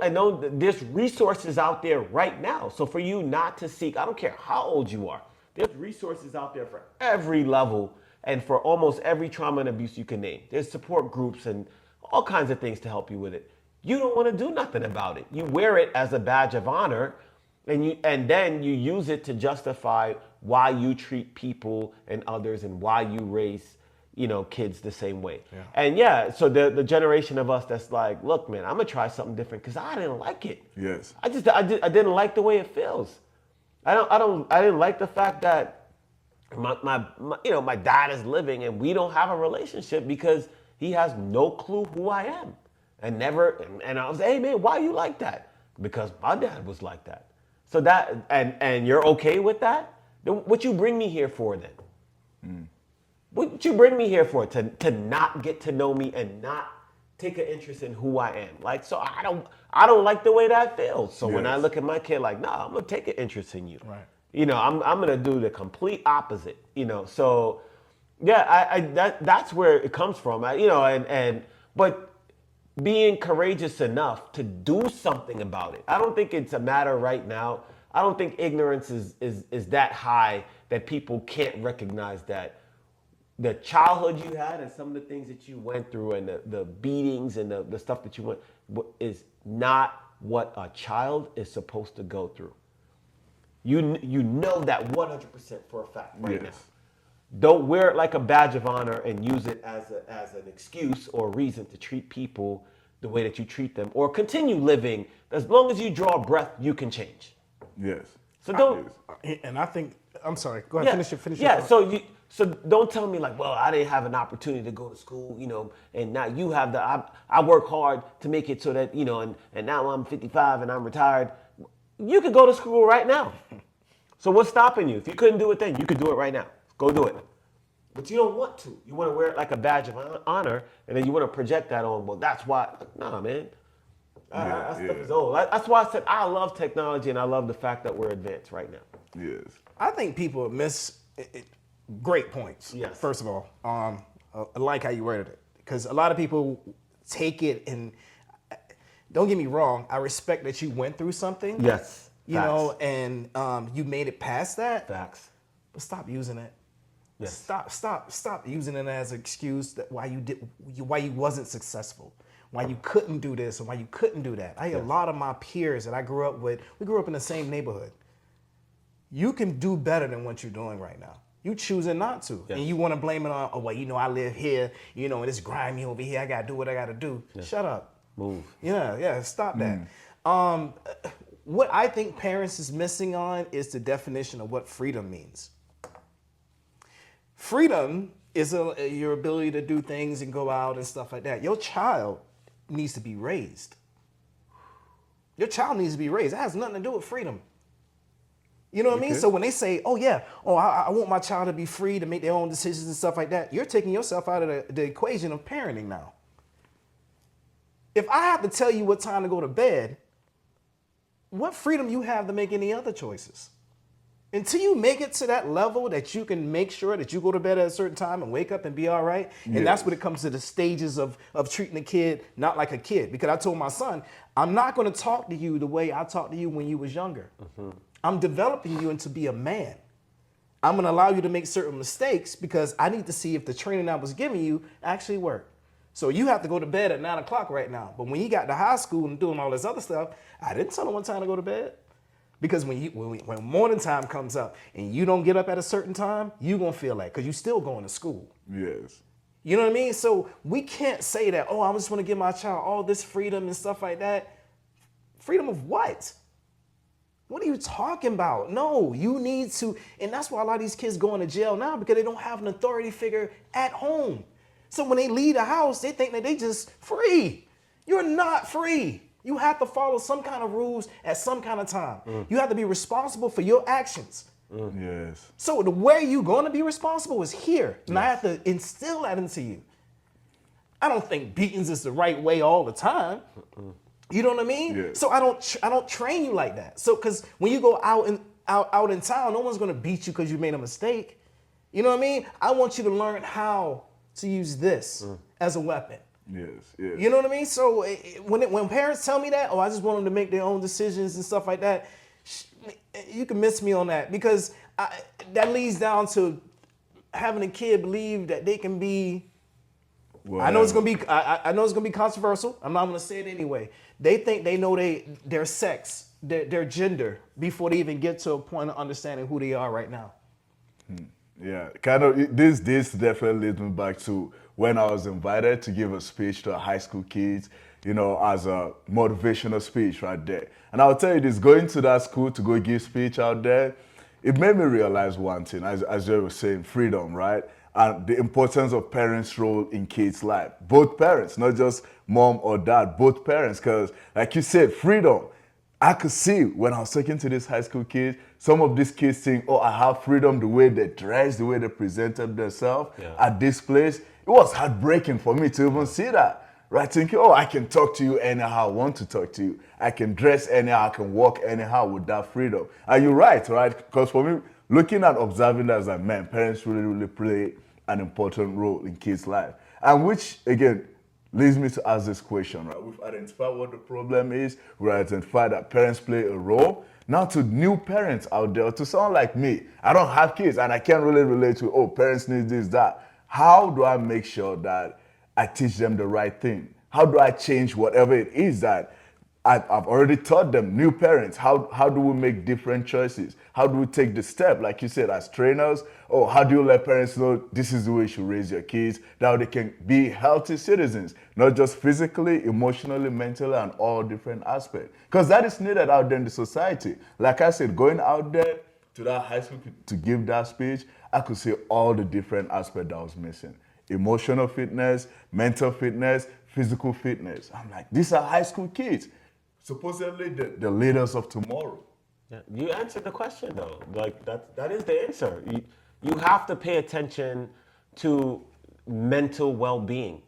I know there's resources out there right now. So for you not to seek, I don't care how old you are, there's resources out there for every level and for almost every trauma and abuse you can name. There's support groups and all kinds of things to help you with it. You don't want to do nothing about it. You wear it as a badge of honor, and then you use it to justify why you treat people and others and why you raise kids the same way. Yeah. And so the generation of us that's like, look, man, I'm gonna try something different because I didn't like it. Yes. I didn't like the way it feels. I didn't like the fact that my dad is living and we don't have a relationship because he has no clue who I am and I was, hey man, why you like that? Because my dad was like that. So that and you're okay with that? Then what you bring me here for then? What you bring me here for? To not get to know me and not take an interest in who I am. Like, so I don't like the way that feels. So when I look at my kid like, nah, I'm gonna take an interest in you. Right. I'm gonna do the complete opposite. So yeah, that's where it comes from. But being courageous enough to do something about it. I don't think it's a matter right now. I don't think ignorance is that high that people can't recognize that the childhood you had and some of the things that you went through and the beatings and the stuff that you went is not what a child is supposed to go through. You know that 100% for a fact right now. Don't wear it like a badge of honor and use it as an excuse or reason to treat people the way that you treat them or continue living. As long as you draw a breath, you can change. Yes. So don't. And I think, I'm sorry, go ahead, finish your Yeah, thought. so don't tell me like, well, I didn't have an opportunity to go to school, and now you have I work hard to make it so that, and now I'm 55 and I'm retired. You could go to school right now. So what's stopping you? If you couldn't do it then, you could do it right now. Go do it. But you don't want to. You want to wear it like a badge of honor, and then you want to project that on, well, that's why. Nah, man. That stuff is old. That's why I said I love technology, and I love the fact that we're advanced right now. Yes. I think people miss great points. Yes. First of all, I like how you worded it because a lot of people take it and don't get me wrong. I respect that you went through something. Yes. And you made it past that. Facts. But stop using it. Yes. Stop using it as an excuse that why you wasn't successful. why you couldn't do this or why you couldn't do that. I hear a lot of my peers that I grew up with, we grew up in the same neighborhood. You can do better than what you're doing right now. You choosing not to. Yes. And you want to blame it on, oh, well, I live here, and it's grimy over here. I got to do what I got to do. Shut up. Move. Yeah, stop that. What I think parents is missing on is the definition of what freedom means. Freedom is your ability to do things and go out and stuff like that. Your child needs to be raised. Your child needs to be raised. That has nothing to do with freedom. You know what I mean? So when they say, I want my child to be free to make their own decisions and stuff like that, you're taking yourself out of the equation of parenting now. If I have to tell you what time to go to bed, what freedom you have to make any other choices? Until you make it to that level that you can make sure that you go to bed at a certain time and wake up and be all right. And that's when it comes to the stages of treating a kid not like a kid. Because I told my son, I'm not going to talk to you the way I talked to you when you was younger. I'm developing you into be a man. I'm going to allow you to make certain mistakes because I need to see if the training I was giving you actually worked. So you have to go to bed at 9 o'clock right now. But when he got to high school and doing all this other stuff, I didn't tell him what time to go to bed. Because when morning time comes up and you don't get up at a certain time, you're going to feel like, because you're still going to school. Yes. You know what I mean? So we can't say that, I just want to give my child all this freedom and stuff like that. Freedom of what? What are you talking about? No, you need to, and that's why a lot of these kids go into jail now, because they don't have an authority figure at home. So when they leave the house, they think that they just free. You're not free. You have to follow some kind of rules at some kind of time. You have to be responsible for your actions. Yes. So the way you're going to be responsible is here. And I have to instill that into you. I don't think beatings is the right way all the time. You know what I mean? Yes. So I don't train you like that. So because when you go out in town, no one's going to beat you because you made a mistake. You know what I mean? I want you to learn how to use this as a weapon. Yes, yes. You know what I mean? So when parents tell me that, I just want them to make their own decisions and stuff like that, you can miss me on that, because that leads down to having a kid believe that they can be. I know it's gonna be. I know it's gonna be controversial. I'm not gonna say it anyway. They think they know their sex, their gender, before they even get to a point of understanding who they are right now. Yeah, kind of. This definitely leads me back to when I was invited to give a speech to high school kids, as a motivational speech right there. And I'll tell you this, going to that school to go give speech out there, it made me realize one thing, as you were saying, freedom, right? And the importance of parents' role in kids' life. Both parents, not just mom or dad, both parents. Because like you said, freedom. I could see when I was talking to these high school kids, some of these kids think, I have freedom the way they dress, the way they presented themselves at this place. It was heartbreaking for me to even see that, right? Thinking, I can talk to you anyhow I want to talk to you. I can dress anyhow, I can walk anyhow with that freedom. And you're right? Because for me, looking at observing that as a man, parents really, really play an important role in kids' life. And which, again, leads me to ask this question, right? We've identified what the problem is. We've identified that parents play a role. Now to new parents out there, to someone like me, I don't have kids and I can't really relate to, parents need this, that. How do I make sure that I teach them the right thing? How do I change whatever it is that I've already taught them, new parents? How do we make different choices? How do we take the step, like you said, as trainers? Or how do you let parents know this is the way you should raise your kids, that they can be healthy citizens, not just physically, emotionally, mentally, and all different aspects? Because that is needed out there in the society. Like I said, going out there to that high school to give that speech, I could see all the different aspects that was missing. Emotional fitness, mental fitness, physical fitness. I'm like, these are high school kids. Supposedly the leaders of tomorrow. Yeah, you answered the question though. Like that is the answer. You have to pay attention to mental well-being.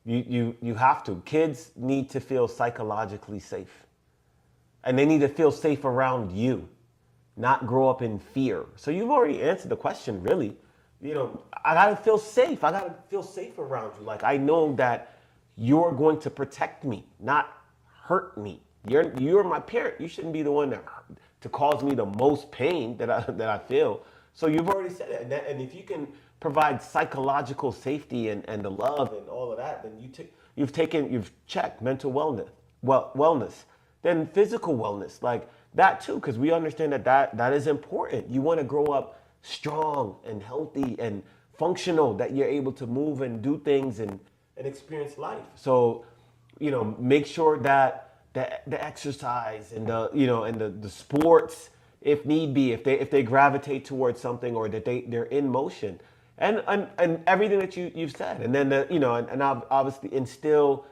You have to. Kids need to feel psychologically safe. And they need to feel safe around you, not grow up in fear. So you've already answered the question, really. I gotta feel safe. I gotta feel safe around you. Like, I know that you're going to protect me, not hurt me. You're my parent. You shouldn't be the one to cause me the most pain that I feel. So you've already said it. And if you can provide psychological safety and the love and all of that, then you've checked mental wellness, then physical wellness, like that too, because we understand that is important. You want to grow up strong and healthy and functional, that you're able to move and do things and experience life. So, make sure that the exercise and the sports, if need be, if they gravitate towards something, or that they're in motion, and everything that you've said, and then and obviously instill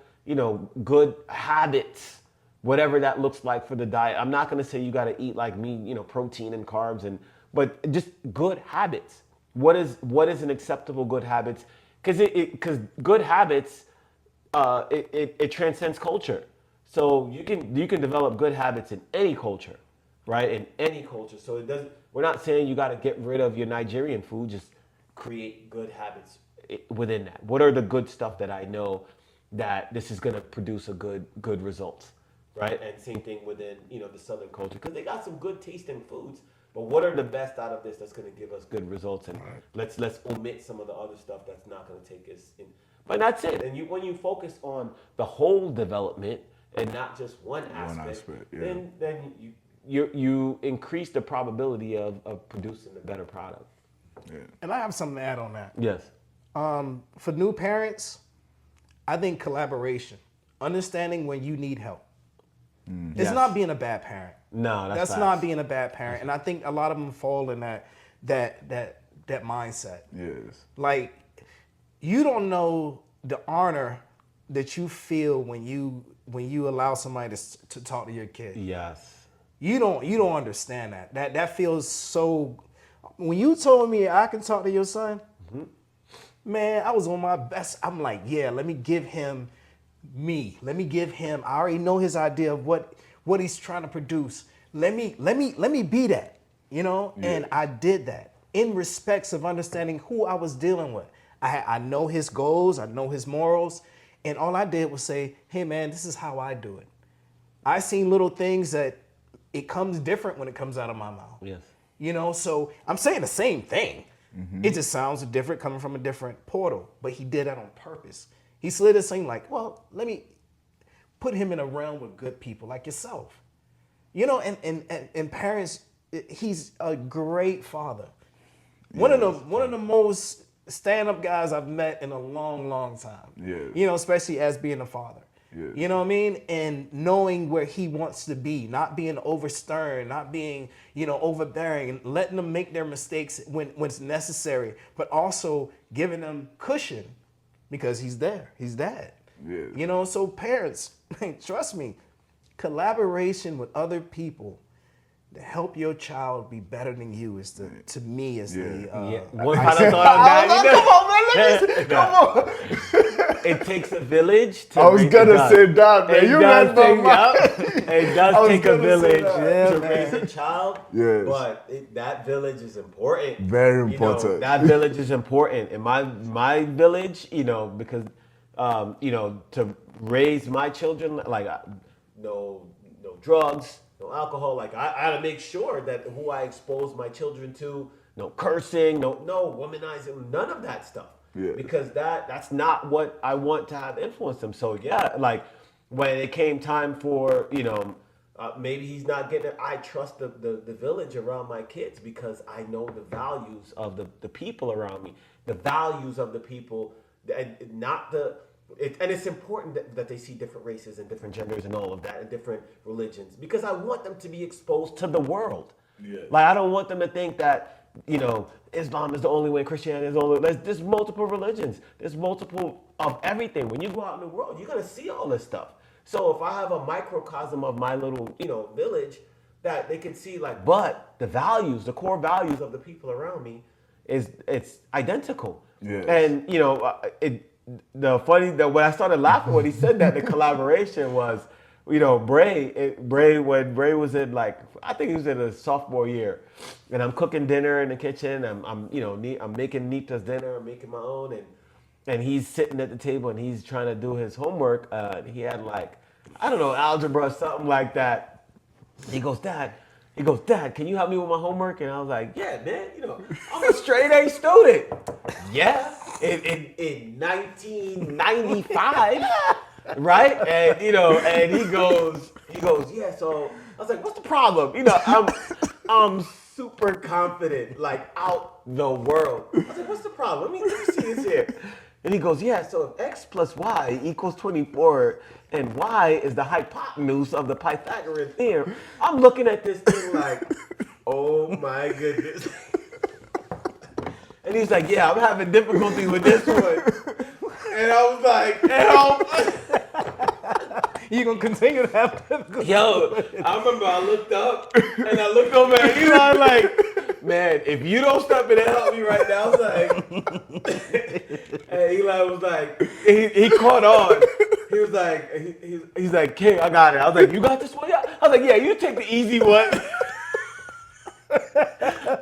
good habits, whatever that looks like for the diet. I'm not going to say you got to eat like me, protein and carbs, but just good habits. What is an acceptable good habits? Because good habits, it transcends culture. So you can develop good habits in any culture, right? In any culture. So we're not saying you got to get rid of your Nigerian food. Just create good habits within that. What are the good stuff that I know that this is going to produce a good results, right? And same thing within the Southern culture, because they got some good tasting foods. But what are the best out of this that's going to give us good results? And let's omit some of the other stuff that's not going to take us in. But that's it. And when you focus on the whole development and not just one aspect, yeah. then you increase the probability of producing a better product. Yeah. And I have something to add on that. Yes. For new parents, I think collaboration, understanding when you need help. It's Yes. not being a bad parent. No, that's facts. not being a bad parent. And I think a lot of them fall in that mindset. Yes. Like, you don't know the honor that you feel when you allow somebody to talk to your kid. Yes. You don't understand that. That feels so. When you told me I can talk to your son, man, I was on my best. I'm like, yeah, let me give him me. Let me give him. I already know his idea of what he's trying to produce. Let me be that, Yeah. And I did that in respects of understanding who I was dealing with. I know his goals, I know his morals, and all I did was say, hey man, this is how I do it. I seen little things that it comes different when it comes out of my mouth. Yes. So I'm saying the same thing. It just sounds different coming from a different portal, but he did that on purpose. He slid this thing like, well, let me put him in a realm with good people like yourself. And parents, he's a great father. One of the most stand-up guys I've met in a long, long time. Yeah. Especially as being a father. Yeah. You know what I mean? And knowing where he wants to be, not being over stern, not being, overbearing, and letting them make their mistakes when it's necessary, but also giving them cushion because he's there. He's dad. Yeah. So parents, trust me, collaboration with other people to help your child be better than you is the One final thought on that. Come on. It takes a village to I was gonna say that, man. You read my mind. It does take a village to man. raise a child. Yes. But that village is important. Very important. That village is important. And my village, because to raise my children, like no drugs, no alcohol. Like I gotta make sure that who I expose my children to, no cursing, no womanizing, none of that stuff. Yeah. Because that's not what I want to have influence them. So yeah, like when it came time for maybe he's not getting it, I trust the village around my kids because I know the values of the people around me, the values of the people, and not the. And it's important that they see different races and different genders and all of that and different religions because I want them to be exposed to the world. Yeah. Like I don't want them to think that Islam is the only way, Christianity is the only way. There's multiple religions. There's multiple of everything. When you go out in the world, you're gonna see all this stuff. So if I have a microcosm of my little village that they can see but the values, the core values of the people around me it's identical. Yes. And when I started laughing when he said that, the collaboration was, Bray when Bray was in I think he was in his sophomore year, and I'm cooking dinner in the kitchen. I'm making Nita's dinner, I'm making my own, and he's sitting at the table and he's trying to do his homework. He had I don't know, algebra or something like that. He goes, Dad, can you help me with my homework? And I was like, yeah, man, I'm a straight A student. Yeah. in 1995, right? And and he goes, yeah. So I was like, what's the problem? I'm super confident, like out the world. I was like, what's the problem? Let me see this here. And he goes, yeah. So if x plus y equals 24, and y is the hypotenuse of the Pythagorean theorem, I'm looking at this thing like, oh my goodness. And he's like, yeah, I'm having difficulty with this one. And I was like, help. You gonna continue to have difficulty? Yo, I remember I looked up and I looked over at Eli like, man, if you don't step in and help me right now, I was like, and Eli was like, he caught on. He was like, he's like, King, I got it. I was like, you got this one? Yeah. I was like, yeah, you take the easy one. And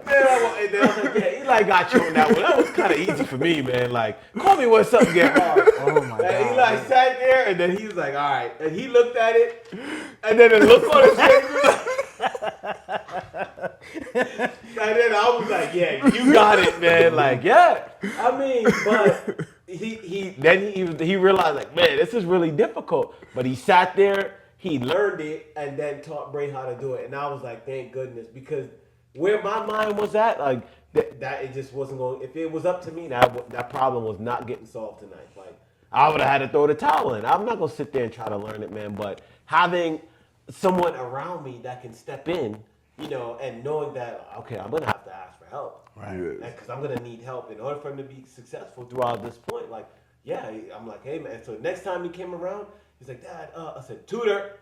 then I was like, yeah, Eli got you on that one. That was kind of easy for me, man. Like, call me when something get hard. Oh my God. And Eli sat there, and then he was like, all right. And he looked at it, and then the look on his face was like, and then I was like, yeah, you got it, man. Like, yeah. I mean, but he realized, like, man, this is really difficult. But he sat there, he learned it, and then taught Bray how to do it. And I was like, thank goodness, because where my mind was at, like that it just wasn't going. If it was up to me, that problem was not getting solved tonight. Like I would have had to throw the towel in. I'm not gonna sit there and try to learn it, man. But having someone around me that can step in, and knowing that okay, I'm gonna have to ask for help, Right. Because I'm gonna need help in order for him to be successful throughout this point. Like, yeah, I'm like, hey man. So next time he came around, he's like, Dad, I said, tutor.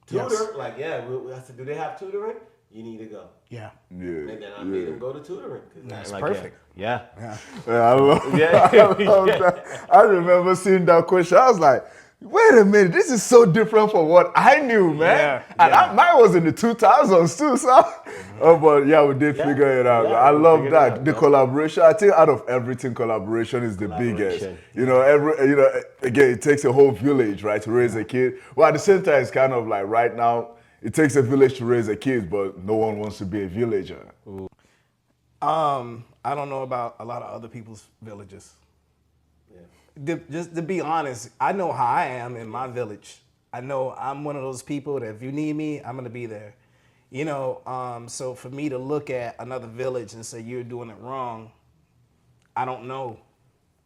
Yes. Like, yeah. I said, do they have tutoring? You need to go. Yeah. Yeah. And then I made him go to tutoring. That's like, perfect. Yeah. Yeah, I love, Yeah. I love that. I remember seeing that question. I was like, wait a minute, this is so different from what I knew, man. Yeah, And yeah. mine was in the 2000s too, so. Oh, but yeah, we did figure it out. Yeah, I we love figured it that. out, The man. collaboration, I think out of everything, collaboration is the biggest. Again, it takes a whole village, right, to raise a kid. Well, at the same time, it's kind of like right now, it takes a village to raise a kid, but no one wants to be a villager. I don't know about a lot of other people's villages. Just to be honest, I know how I am in my village. I know I'm one of those people that if you need me, I'm gonna be there. So for me to look at another village and say you're doing it wrong, I don't know.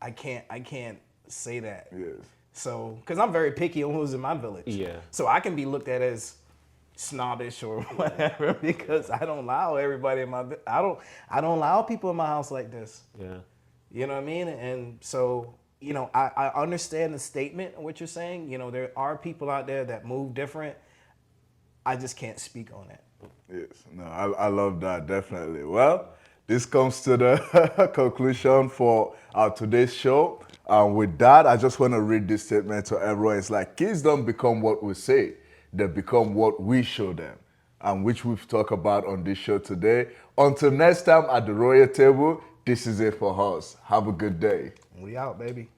I can't say that. Yes. So, because I'm very picky on who's in my village. Yeah. So I can be looked at as snobbish or whatever because I don't allow everybody in my I don't allow people in my house like this. Yeah. You know what I mean? And so, I understand the statement and what you're saying. There are people out there that move different. I just can't speak on it. Yes, no, I love that, definitely. Well, this comes to the conclusion for our today's show. With that, I just want to read this statement to everyone. It's like, kids don't become what we say, they become what we show them, and which we've talked about on this show today. Until next time at the Royal Table, this is it for us. Have a good day. We out, baby.